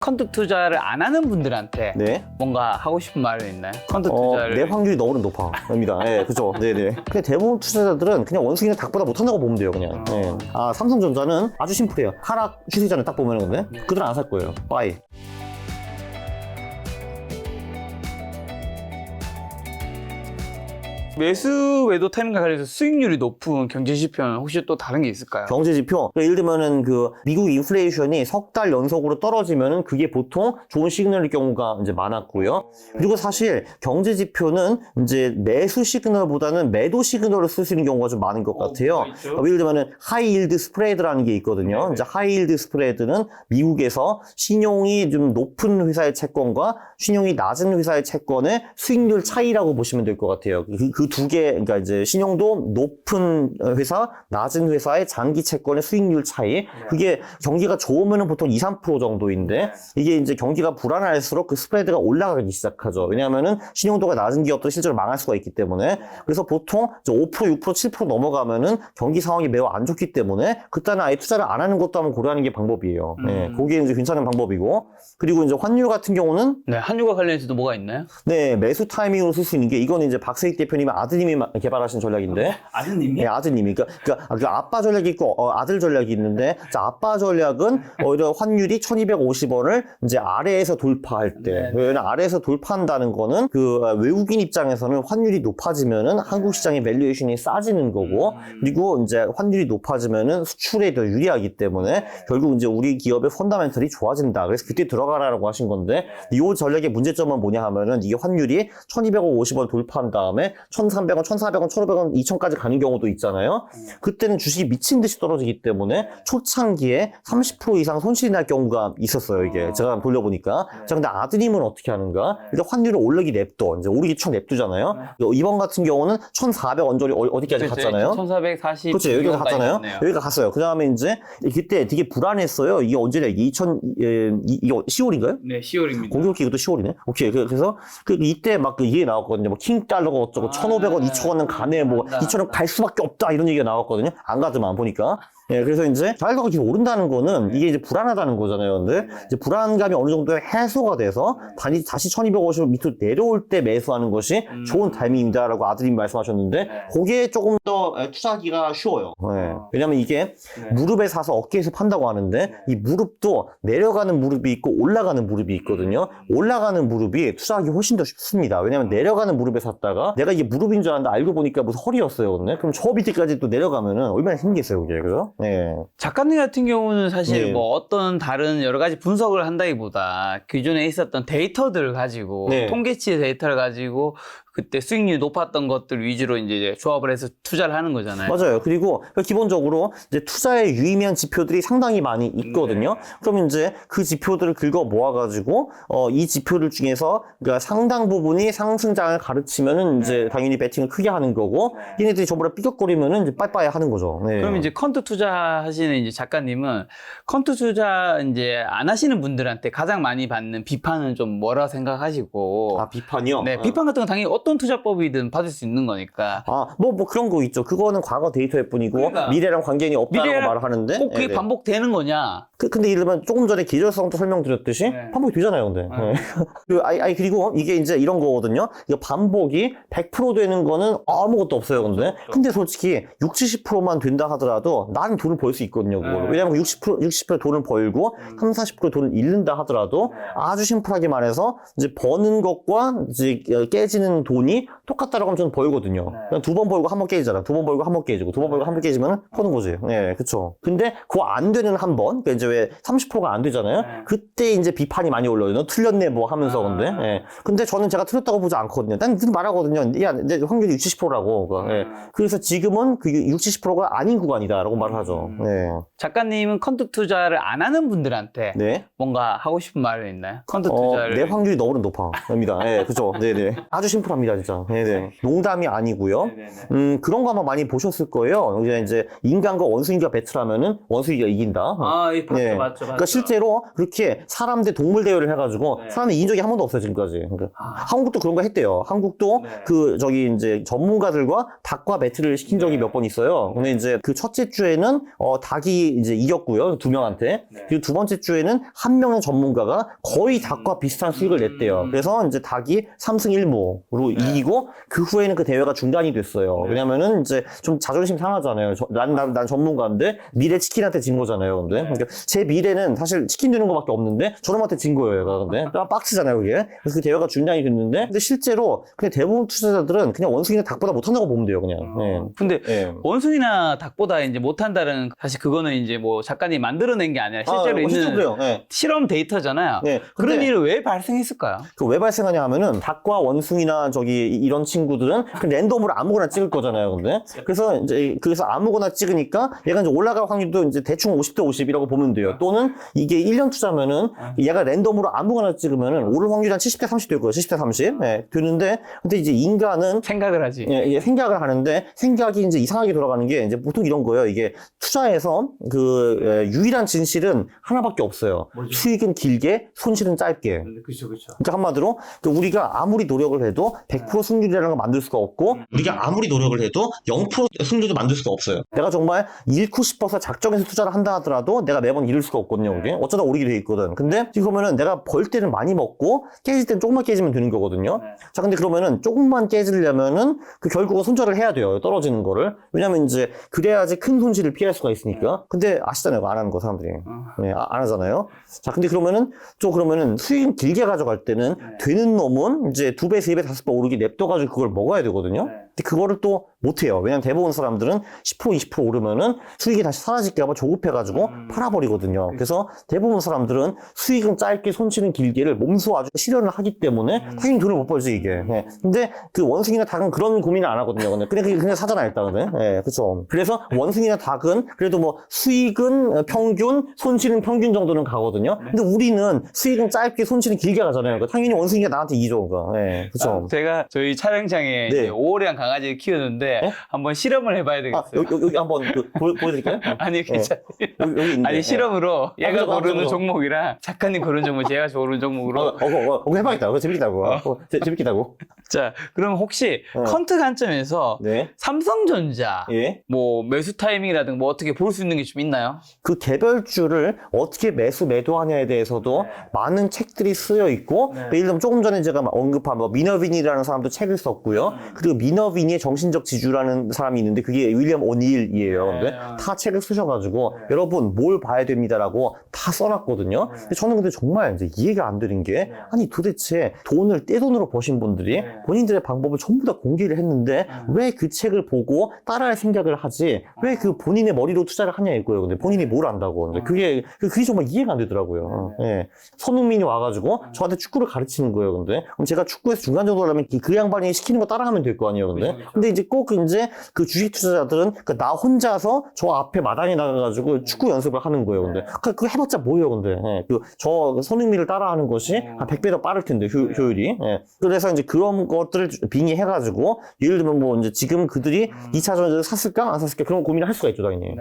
펀드 투자를 안 하는 분들한테 네. 뭔가 하고 싶은 말은 있나요? 펀드 투자를 내 확률이 너무나 높아입니다. 네, 그죠. 네네. 그냥 대부분 투자자들은 그냥 원숭이는 닭보다 못한다고 보면 돼요, 그냥. 네. 삼성전자는 아주 심플해요. 하락 추세잖아요, 딱 보면은 근데. 그들은 안 살 거예요. 빠이. 매수 외도 타임과 관련해서 수익률이 높은 경제 지표는 혹시 또 다른 게 있을까요? 경제 지표. 예를 들면은 그 미국 인플레이션이 석 달 연속으로 떨어지면은 그게 보통 좋은 시그널일 경우가 이제 많았고요. 그리고 사실 경제 지표는 이제 매수 시그널보다는 매도 시그널을 쓸 수 있는 경우가 좀 많은 것 같아요. 예를 들면은 하이 일드 스프레드라는 게 있거든요. 이제 하이 일드 스프레드는 미국에서 신용이 좀 높은 회사의 채권과 신용이 낮은 회사의 채권의 수익률 차이라고 보시면 될 것 같아요. 그 두 개, 그러니까 이제 신용도 높은 회사, 낮은 회사의 장기 채권의 수익률 차이. 그게 경기가 좋으면 보통 2, 3% 정도인데, 이게 이제 경기가 불안할수록 그 스프레드가 올라가기 시작하죠. 왜냐하면은 신용도가 낮은 기업도 실제로 망할 수가 있기 때문에. 그래서 보통 5%, 6%, 7% 넘어가면은 경기 상황이 매우 안 좋기 때문에, 그때는 아예 투자를 안 하는 것도 한번 고려하는 게 방법이에요. 네, 그게 이제 괜찮은 방법이고. 그리고 이제 환율 같은 경우는, 네, 환율과 관련해서도 뭐가 있나요? 네, 매수 타이밍으로 쓸 수 있는 게, 이거는 이제 박세익 대표님의 아드님이 개발하신 전략인데, 아드님이? 네, 아드님이. 그러니까 아빠 전략이 있고, 아들 전략이 있는데, 자, 아빠 전략은 오히려 환율이 1250원을 이제 아래에서 돌파할 때, 왜냐면 아래에서 돌파한다는 거는 그 외국인 입장에서는 환율이 높아지면은 한국 시장의 밸류에이션이 싸지는 거고, 그리고 이제 환율이 높아지면은 수출에 더 유리하기 때문에 결국 이제 우리 기업의 펀더멘털이 좋아진다. 그래서 그때 들어가라라고 하신 건데, 이 전략의 문제점은 뭐냐 하면은 이게 환율이 1250원 돌파한 다음에 1300원, 1400원, 1500원, 2000까지 가는 경우도 있잖아요. 그때는 주식이 미친 듯이 떨어지기 때문에 초창기에 30% 이상 손실이 날 경우가 있었어요, 이게. 제가 돌려보니까. 자, 근데 아드님은 어떻게 하는가? 일단 환율을 오르기 냅둬. 이제 오르기 쳐 냅두잖아요. 이번 같은 경우는 1400원절이 어디까지 갔잖아요. 1440. 그렇죠. 여기까지 갔잖아요. 여기가 갔어요. 그 다음에 이제 그때 되게 불안했어요. 이게 언제냐? 이거 10월인가요? 네, 10월입니다. 공교롭게 이것도 10월이네. 오케이. 그래서 이때 막 이게 나왔거든요. 뭐 킹달러가 어쩌고 1,500원, 2,000원은 가네. 뭐 2,000원 갈 수밖에 없다. 이런 얘기가 나왔거든요. 안 가더만 보니까. 예, 그래서 이제 달러가 계속 오른다는 거는 이게 이제 불안하다는 거잖아요. 근데 이제 불안감이 어느 정도 해소가 돼서 다시 1250원 밑으로 내려올 때 매수하는 것이 좋은 타이밍이다라고 아드님 말씀하셨는데 그게 조금 더 투자하기가 쉬워요. 예. 왜냐면 이게 무릎에 사서 어깨에서 판다고 하는데 이 무릎도 내려가는 무릎이 있고 올라가는 무릎이 있거든요. 올라가는 무릎이 투자하기 훨씬 더 쉽습니다. 왜냐면 내려가는 무릎에 샀다가 내가 이게 무릎인 줄 알았는데 알고 보니까 무슨 허리였어요. 근데 그럼 저 밑에까지 또 내려가면은 얼마나 힘들겠어요, 그게. 그죠? 네. 작가님 같은 경우는 사실 네. 뭐 어떤 다른 여러 가지 분석을 한다기보다 기존에 있었던 데이터들을 가지고 네. 통계치 데이터를 가지고 그때 수익률이 높았던 것들 위주로 이제 조합을 해서 투자를 하는 거잖아요. 맞아요. 그리고 기본적으로 이제 투자에 유의미한 지표들이 상당히 많이 있거든요. 그럼 이제 그 지표들을 긁어 모아가지고 이 지표들 중에서 그러니까 상당 부분이 상승장을 가르치면은 이제 당연히 배팅을 크게 하는 거고 얘네들이 전부 다 삐걱거리면은 이제 빠이빠이 하는 거죠. 네. 그럼 이제 컨트 투자하시는 이제 작가님은 컨트 투자 이제 안 하시는 분들한테 가장 많이 받는 비판은 좀 뭐라 생각하시고? 비판이요? 네, 비판 같은 건 당연히 어떤 투자법이든 받을 수 있는 거니까. 뭐 그런 거 있죠. 그거는 과거 데이터일 뿐이고 그러니까 미래랑 관계는 없다라고 말을 하는데 꼭 그게 네네. 반복되는 거냐? 근데 예를 들면 조금 전에 계절성도 설명드렸듯이 반복이 되잖아요, 근데. 네. 그리고 이게 이제 이런 거거든요. 이거 반복이 100% 되는 거는 아무것도 없어요, 근데. 근데 솔직히 60, 70%만 된다 하더라도 나는 돈을 벌 수 있거든요, 그걸. 왜냐면 60% 돈을 벌고 30, 40% 돈을 잃는다 하더라도 아주 심플하게 말해서 이제 버는 것과 이제 깨지는 돈이 똑같다라고 하면 저는 벌거든요. 그냥 2번 벌고 1번 깨지잖아. 2번 벌고 1번 깨지고 2번 벌고 1번 깨지면 퍼는 거지. 네, 그쵸. 근데 그거 안 되는 한 번, 그러니까 이제 왜 30%가 안 되잖아요. 그때 이제 비판이 많이 올라요. 너 틀렸네 뭐 하면서 근데. 예. 근데 저는 제가 틀렸다고 보지 않거든요. 난 늘 말하거든요. 야, 내 확률이 60, 70%라고. 예. 그래서 지금은 그 60, 70%가 아닌 구간이다라고 말을 하죠. 네. 작가님은 컨트 투자를 안 하는 분들한테 네. 뭔가 하고 싶은 말은 있나요? 컨트 투자를 내 확률이 너무나 높아입니다. 예, 그죠. 네네. 아주 심플합니다. 죄송합니다, 진짜. 네네. 농담이 아니고요. 네네네. 그런 거 아마 많이 보셨을 거예요. 여기 이제 인간과 원숭이가 배틀하면은 원숭이가 이긴다. 아, 이 봤죠, 네. 맞죠, 맞죠. 그러니까 실제로 그렇게 사람 대 동물 대회를 해가지고 네. 사람이 이긴 적이 한 번도 없어요, 지금까지. 그러니까 아. 한국도 그런 거 했대요. 한국도 네. 그 저기 이제 전문가들과 닭과 배틀을 시킨 적이 네. 몇 번 있어요. 근데 이제 그 첫째 주에는 닭이 이제 이겼고요, 2명한테. 네. 그리고 두 번째 주에는 한 명의 전문가가 거의 닭과 비슷한 수익을 냈대요. 그래서 이제 닭이 3승 1무로 네. 이기고 그 후에는 그 대회가 중단이 됐어요. 네. 왜냐면은 이제 좀 자존심 상하잖아요. 난 전문가인데 미래 치킨한테 진 거잖아요. 근데 네. 그러니까 제 미래는 사실 치킨 되는 거밖에 없는데 저놈한테 진 거예요. 얘가 근데 빡치잖아요, 그게. 그래서 그 대회가 중단이 됐는데 근데 실제로 그냥 대부분 투자자들은 그냥 원숭이나 닭보다 못한다고 보면 돼요, 그냥. 네. 근데 네. 원숭이나 닭보다 이제 못한다는 사실 그거는 이제 뭐 작가님이 만들어낸 게 아니라 실제로 있는 실제로 그래요. 네. 실험 데이터잖아요. 네. 그런 근데 일을 왜 발생했을까요? 그 왜 발생하냐 하면은 닭과 원숭이나 저기 이런 친구들은 그냥 랜덤으로 아무거나 찍을 거잖아요, 근데. 그래서 아무거나 찍으니까 얘가 이제 올라갈 확률도 이제 대충 50대 50이라고 보면 돼요. 또는 이게 1년 투자면은 얘가 랜덤으로 아무거나 찍으면은 오를 확률이 한 70대 30 될 거예요. 70대 30. 네, 되는데 근데 이제 인간은 생각을 하지. 예, 생각을 하는데 생각이 이제 이상하게 돌아가는 게 이제 보통 이런 거예요. 이게 투자에서 유일한 진실은 하나밖에 없어요. 뭐죠? 수익은 길게, 손실은 짧게. 그렇죠, 그렇죠. 그러니까 한마디로 우리가 아무리 노력을 해도 100% 승률이라는 걸 만들 수가 없고 우리가 아무리 노력을 해도 0% 승률도 만들 수가 없어요. 내가 정말 잃고 싶어서 작정해서 투자를 한다 하더라도 내가 매번 잃을 수가 없거든요. 그게 어쩌다 오르게 돼 있거든. 근데 지금 보면은 내가 벌 때는 많이 먹고 깨질 때는 조금만 깨지면 되는 거거든요. 자, 근데 그러면은 조금만 깨지려면은 그 결국은 손절을 해야 돼요. 떨어지는 거를. 왜냐면 이제 그래야지 큰 손실을 피할 수가 있으니까. 근데 아시잖아요. 안 하는 거 사람들이. 네, 안 하잖아요. 자, 근데 그러면은 수익 길게 가져갈 때는 되는 놈은 이제 2배, 3배, 5배 오르게 냅둬가지고 그걸 먹어야 되거든요. 근데 그거를 또 못해요. 왜냐면 대부분 사람들은 10% 20% 오르면은 수익이 다시 사라질까봐 조급해가지고 팔아버리거든요. 그래서 대부분 사람들은 수익은 짧게 손실은 길게를 몸소 아주 실현을 하기 때문에 당연히 돈을 못 벌지 이게. 네. 근데 그 원숭이나 닭은 그런 고민을 안 하거든요. 근데 그냥 사잖아요 일단은. 네, 그렇죠. 그래서 원숭이나 닭은 그래도 뭐 수익은 평균, 손실은 평균 정도는 가거든요. 근데 우리는 수익은 짧게, 손실은 길게 가잖아요. 그러니까 당연히 원숭이가 나한테 이기죠. 네, 그렇죠. 제가 저희 촬영장에 이제 오래한 강아지를 키우는데 한번 실험을 해봐야 되겠어요. 여기 한번 보여드릴까요? 아니 괜찮아요. 여기 있는데. 아니 실험으로 얘가 그거, 고르는 그거. 종목이랑 작가님 고르는 종목, 제가 고르는 종목으로. 해봐야겠다. 그거 재밌겠다고. 재밌겠다고. 자, 그럼 혹시 퀀트 관점에서 네. 삼성전자 예. 뭐 매수 타이밍이라든가 뭐 어떻게 볼 수 있는 게 좀 있나요? 그 개별주를 어떻게 매도하냐에 대해서도 많은 책들이 쓰여 있고, 예를 들면 조금 전에 제가 언급한 미너빈이라는 사람도 책을 썼고요. 그리고 미너빈의 정신적 지주라는 사람이 있는데 그게 윌리엄 오닐이에요. 근데 다 책을 쓰셔가지고 여러분 뭘 봐야 됩니다라고 다 써놨거든요. 근데 저는 근데 정말 이제 이해가 안 되는 게 아니 도대체 돈을 떼돈으로 버신 분들이 본인들의 방법을 전부 다 공개를 했는데 왜 그 책을 보고 따라할 생각을 하지? 왜 그 본인의 머리로 투자를 하냐 이거예요. 근데 본인이 뭘 안다고. 근데 그게 정말 이해가 안 되더라고요. 예. 손흥민이 와가지고 저한테 축구를 가르치는 거예요. 근데 그럼 제가 축구에서 중간 정도 하려면 그 양반이 시키는 거 따라하면 될 거 아니에요. 근데 이제 꼭 이제 그 주식 투자자들은 나 혼자서 저 앞에 마당에 나가가지고 축구 연습을 하는 거예요. 근데 그거 해봤자 뭐예요. 근데 저 손흥민을 따라하는 것이 한 100배 더 빠를 텐데 효율이. 예. 그래서 이제 그런 것들을 빙의해가지고 예를 들면 뭐 이제 지금 그들이 2차 전지를 샀을까 안 샀을까 그런 고민을 할 수가 있죠, 당연히.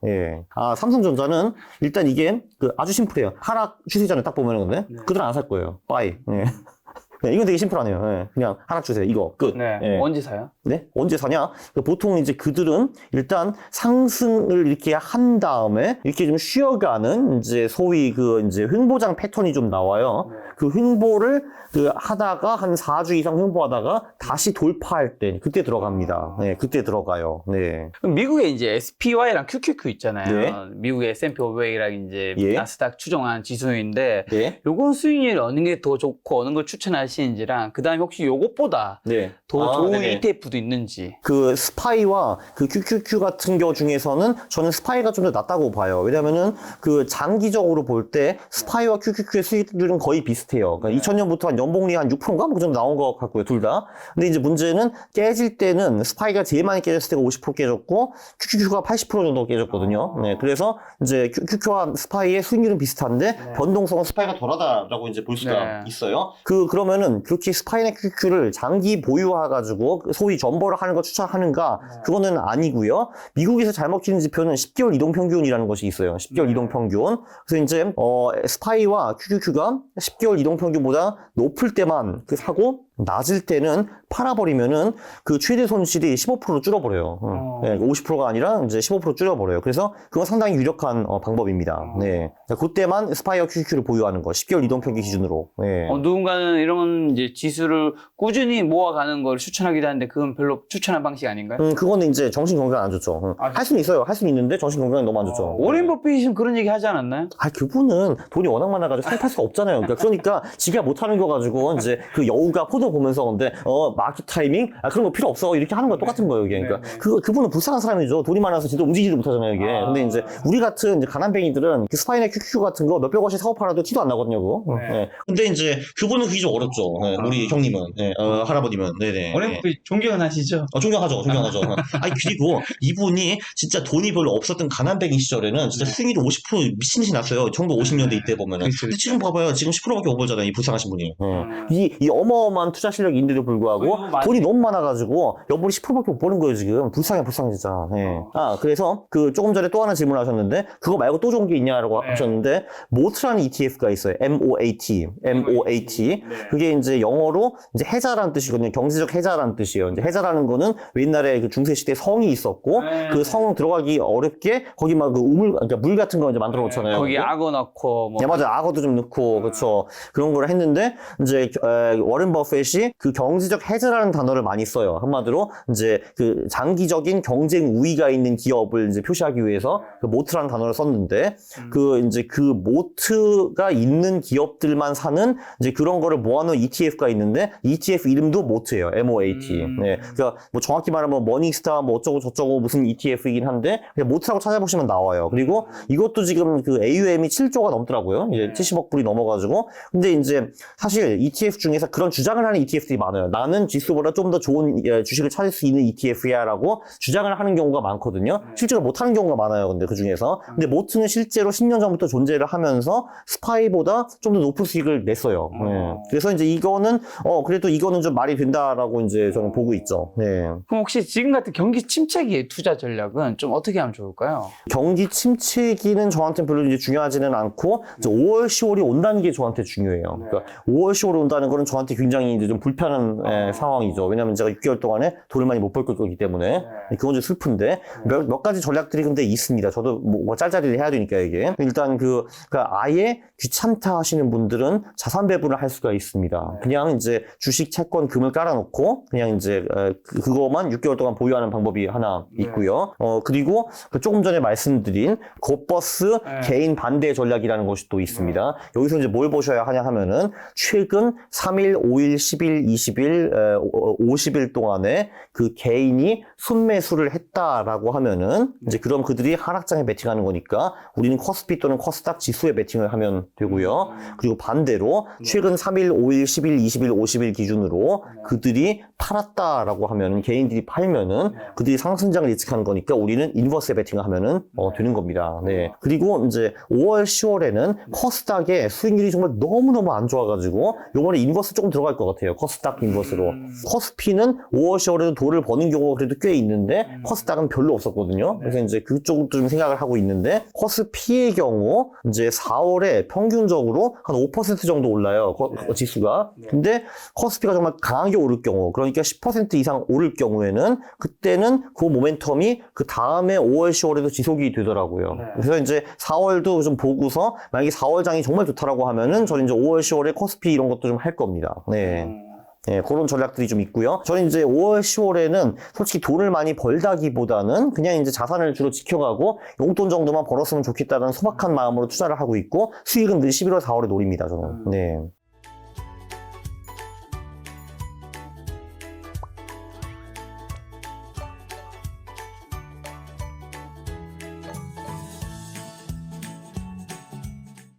네. 삼성전자는 일단 이게 아주 심플해요. 하락 추세잖아요. 딱 보면은 근데 그들은 안 살 거예요. 빠이. 네, 이건 되게 심플하네요. 네, 그냥 하락 주세요. 이거 끝. 네. 언제 사요? 네? 언제 사냐? 보통 이제 그들은 일단 상승을 이렇게 한 다음에 이렇게 좀 쉬어가는 이제 소위 이제 횡보장 패턴이 좀 나와요. 그 횡보를 하다가 한 4주 이상 횡보하다가 다시 돌파할 때 그때 들어갑니다. 네, 그때 들어가요. 네. 그럼 미국에 이제 SPY랑 QQQ 있잖아요. 네. 미국의 S&P 500이랑 이제 예. 나스닥 추정한 지수인데 네. 요건 수익률 어느 게 더 좋고 어느 걸 추천하시는지랑 그다음에 혹시 요것보다 네. 더 좋은 네네. ETF도 있는지. 그 스파이와 그 QQQ 같은 경우 중에서는 저는 스파이가 좀 더 낫다고 봐요. 왜냐면은 그 장기적으로 볼 때 스파이와 QQQ의 수익률은 거의 비슷해요. 그러니까 2000년부터 한 연봉이 한 6%인가? 뭐 그 정도 나온 것 같고요, 둘 다. 근데 이제 문제는 깨질 때는 스파이가 제일 많이 깨졌을 때가 50% 깨졌고, QQQ가 80% 정도 깨졌거든요. 네, 그래서 이제 QQ와 스파이의 수익률은 비슷한데, 변동성은 스파이가 덜하다라고 이제 볼 수가 있어요. 그러면은 그렇게 스파이나 QQ를 장기 보유해가지고 소위 전보를 하는 거 추천하는가? 그거는 아니고요. 미국에서 잘 먹히는 지표는 10개월 이동평균이라는 것이 있어요. 10개월 이동평균. 그래서 이제 스파이와 QQQ가 10개월 이동평균보다 높을 때만 사고 낮을 때는 팔아버리면은 그 최대 손실이 15% 줄어버려요. 네, 50%가 아니라 이제 15% 줄여버려요. 그래서 그건 상당히 유력한 방법입니다. 네. 그때만 스파이와 QQQ를 보유하는 거. 10개월 이동평균 기준으로. 네. 누군가는 이런 이제 지수를 꾸준히 모아가는 걸 추천하기도 하는데 그건 별로 추천한 방식 아닌가요? 그거는 이제 정신 건강 안 좋죠. 할 수는 있어요. 할 수는 있는데 정신 건강이 너무 안 좋죠. 워렌 버핏은 그런 얘기 하지 않았나요? 그분은 돈이 워낙 많아가지고 상 팔 수가 없잖아요. 그러니까 지가 못하는 거 가지고 이제 그 여우가 포도 보면서 근데 마켓 타이밍 그런 거 필요 없어 이렇게 하는 거 똑같은 거예요. 이게. 그러니까 그분은 불쌍한 사람이죠. 돈이 많아서 진짜 움직이지도 못하잖아요. 이게. 근데 이제 우리 같은 이제 가난뱅이들은 그 스파이나 QQ 같은 거 몇백 원씩 사고 팔아도 티도 안 나거든요. 그거. 네. 근데 이제 그분은 그게 좀 어렵죠. 우리 형님은, 할아버님은, 네네. 워렌 버핏 존경은 하시죠? 존경하죠. 아니, 그리고 이분이 진짜 돈이 별로 없었던 가난뱅이 시절에는 진짜 수익률이 50% 미친 듯이 났어요. 1950년대 이때 보면은. 그렇죠. 근데 지금 봐봐요. 지금 10%밖에 못 벌잖아요. 이 불쌍하신 분이. 이 어마어마한 투자 실력인데도 불구하고 돈이 너무 많아가지고 연봉이 10%밖에 못 버는 거예요, 지금. 불쌍해, 진짜. 네. 그래서 조금 전에 또 하나 질문을 하셨는데, 그거 말고 또 좋은 게 있냐라고 하셨는데, 모트라는 ETF가 있어요. MOAT. 그게 이제 영어로 이제 해자라는 뜻이거든요. 경제적 해자라는 뜻이에요. 이제 해자라는 거는 옛날에 그 중세시대 성이 있었고, 그 성 들어가기 어렵게, 거기 막 그 그러니까 물 같은 거 이제 만들어 놓잖아요. 거기 악어 넣고, 네, 맞아요. 악어도 좀 넣고, 그렇죠. 그런 걸 했는데, 이제, 워렌 버핏이 그 경제적 해자라는 단어를 많이 써요. 한마디로, 이제 그 장기적인 경쟁 우위가 있는 기업을 이제 표시하기 위해서 그 모트라는 단어를 썼는데, 이제 그 모트가 있는 기업들만 사는 이제 그런 거를 모아놓은 ETF가 있는데, ETF 이름도 모트예요. MOAT. 네. 그러니까 뭐 정확히 말하면 머닝스타 뭐 어쩌고 저쩌고 무슨 ETF이긴 한데, 그냥 모트라고 찾아보시면 나와요. 그리고 이것도 지금 그 AUM이 7조가 넘더라고요. 이제 70억 불이 넘어가지고. 근데 이제 사실 ETF 중에서 그런 주장을 하는 ETF들이 많아요. 나는 지수보다 좀 더 좋은 주식을 찾을 수 있는 ETF야 라고 주장을 하는 경우가 많거든요. 실제로 못하는 경우가 많아요. 근데 그 중에서. 근데 모트는 실제로 10년 전부터 존재를 하면서 스파이보다 좀 더 높은 수익을 냈어요. 네. 그래서 이제 이거는, 그래도 이거는 좀 말이 된다라고 이제 저는 보고 있죠. 네. 그럼 혹시 지금 같은 경기 침체기의 투자 전략은 좀 어떻게 하면 좋을까요? 경기 침체기는 저한테는 별로 이제 중요하지는 않고, 이제 5월, 10월이 온다는 게 저한테 중요해요. 그러니까 5월, 10월이 온다는 거는 저한테 굉장히 이제 좀 불편한 상황이죠. 왜냐면 제가 6개월 동안에 돈을 많이 못 벌 거기 때문에. 그건 좀 슬픈데, 몇 가지 전략들이 근데 있습니다. 저도 뭐 짤짤이를 해야 되니까 이게. 일단 그러니까 아예 귀찮다 하시는 분들은 자산 배분을 할 수가 있습니다. 그냥 이제 주식, 채권, 금을 깔아놓고, 그냥 이제 그거만 6개월 동안 보유하는 방법이 하나 있고요. 그리고 조금 전에 말씀드린 고버스 개인 반대 전략이라는 것이 또 있습니다. 여기서 이제 뭘 보셔야 하냐 하면은 최근 3일, 5일, 10일, 20일, 50일 동안에 그 개인이 순매수를 했다라고 하면은 이제 그럼 그들이 하락장에 매팅하는 거니까 우리는 코스피 또는 코스닥 지수에 매팅을 하면 되고요. 그리고 반대로 최근 3일, 5일, 10일, 20일, 50일 기준으로 그들이 팔았다라고 하면은 개인들이 팔면은 그들이 상승장을 예측하는 거니까 우리는 인버스에 매팅을 하면은 되는 겁니다. 네. 그리고 이제 5월, 10월에는 코스닥의 수익률이 정말 너무너무 안 좋아가지고 요번에 인버스 조금 들어갈 것 같아요. 코스닥 인버스로. 코스피는 5월, 10월에도 돈을 버는 경우가 그래도 꽤 있는데 코스닥은 별로 없었거든요. 그래서 이제 그쪽도 좀 생각을 하고 있는데 코스피의 경우 이제 4월에 평균적으로 한 5% 정도 올라요. 지수가. 근데 코스피가 정말 강하게 오를 경우 그러니까 10% 이상 오를 경우에는 그때는 그 모멘텀이 그 다음에 5월, 10월에도 지속이 되더라고요. 그래서 이제 4월도 좀 보고서 만약에 4월 장이 정말 좋다라고 하면은 저는 이제 5월, 10월에 코스피 이런 것도 좀 할 겁니다. 네. 네, 그런 전략들이 좀 있고요. 저는 이제 5월, 10월에는 솔직히 돈을 많이 벌다기보다는 그냥 이제 자산을 주로 지켜가고 용돈 정도만 벌었으면 좋겠다는 소박한 마음으로 투자를 하고 있고 수익은 늘 11월, 4월에 노립니다, 저는. 네.